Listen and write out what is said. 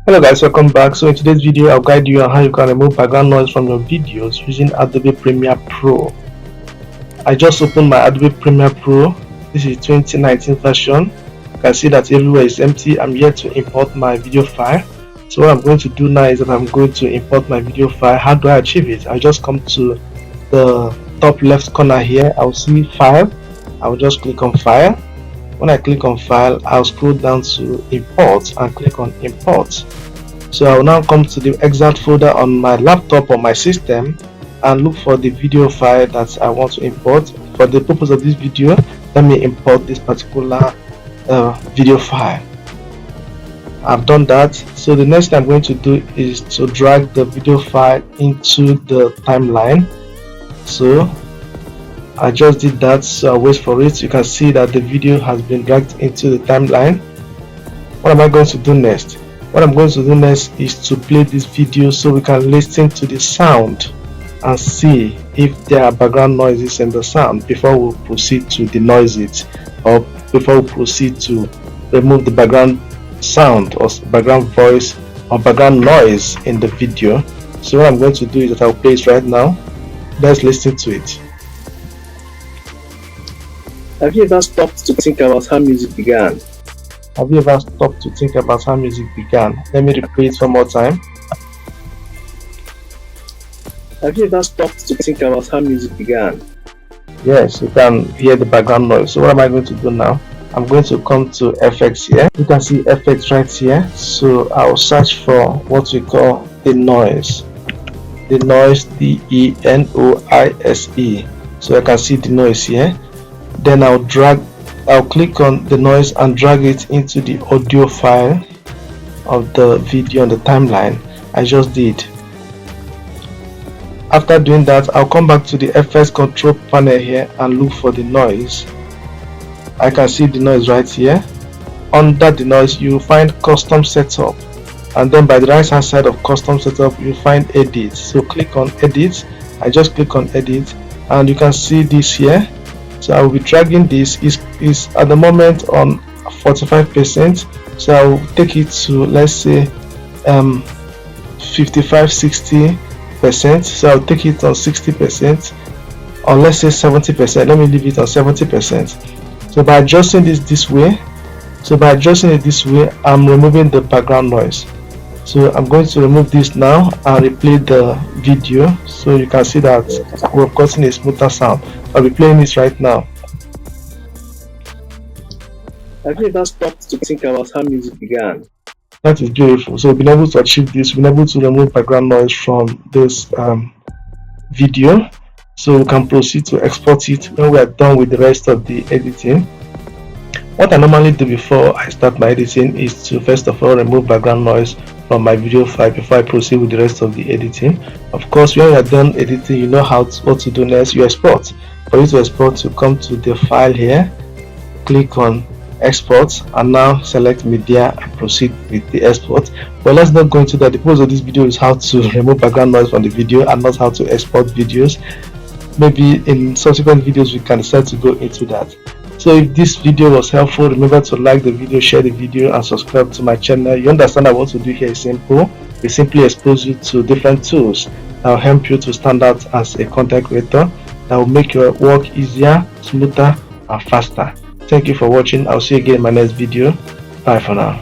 Hello guys, welcome back. So in today's video I'll guide you on how you can remove background noise from your videos using Adobe Premiere Pro. I just opened my Adobe Premiere Pro. This is 2019 version. You can see that everywhere is empty. I'm yet to import my video file. So what I'm going to do now is that I'm going to import my video file. How do I achieve it? I'll just come to the top left corner here. I'll see file. I'll just click on file. When I click on file, I'll scroll down to import and click on import. So I'll now come to the exact folder on my laptop or my system and look for the video file that I want to import. For the purpose of this video, let me import this particular video file. I've done that. So the next thing I'm going to do is to drag the video file into the timeline. So I just did that, so I'll wait for it. You can see that the video has been dragged into the timeline. What am I going to do next? What I'm going to do next is to play this video so we can listen to the sound and see if there are background noises in the sound before we proceed to denoise it, or before we proceed to remove the background sound or background voice or background noise in the video. So what I'm going to do is that I'll play it right now. Let's listen to it. Have you ever stopped to think about how music began? Have you ever stopped to think about how music began? Let me repeat it one more time. Have you ever stopped to think about how music began? Yes, you can hear the background noise. So what am I going to do now? I'm going to come to effects here. You can see effects right here. So I'll search for what we call the noise. The noise, D-E-N-O-I-S-E. So I can see the noise here. Then I'll click on the noise and drag it into the audio file of the video on the timeline. I just did. After doing that, I'll come back to the FS control panel here and look for the noise. I can see the noise right here. Under the noise, you will find custom setup, and then by the right hand side of custom setup, you find edit. So click on edit. I just click on edit, and you can see this here. So I will be dragging this. Is at the moment on 45%. So I will take it to, let's say, 55-60%. So I'll take it on 60%, or let's say 70%. Let me leave it on 70%. So by adjusting this way, I'm removing the background noise. So I'm going to remove this now and replay the video so you can see that we've gotten a smoother sound. I'll be playing this right now. Have you ever stopped to think about how music began? That is beautiful. So we've been able to achieve this. We've been able to remove background noise from this video. So we can proceed to export it when we are done with the rest of the editing. What I normally do before I start my editing is to first of all remove background noise from my video file before I proceed with the rest of the editing. Of course, when you are done editing, you know what to do next. You export. For you to export, you come to the file here, click on export, and now select media and proceed with the export. But let's not go into that. The purpose of this video is how to remove background noise from the video and not how to export videos. Maybe in subsequent videos we can decide to go into that. So if this video was helpful, remember to like the video, share the video, and subscribe to my channel. You understand that what to do here is simple. We simply expose you to different tools that will help you to stand out as a content creator, that will make your work easier, smoother, and faster. Thank you for watching. I'll see you again in my next video. Bye for now.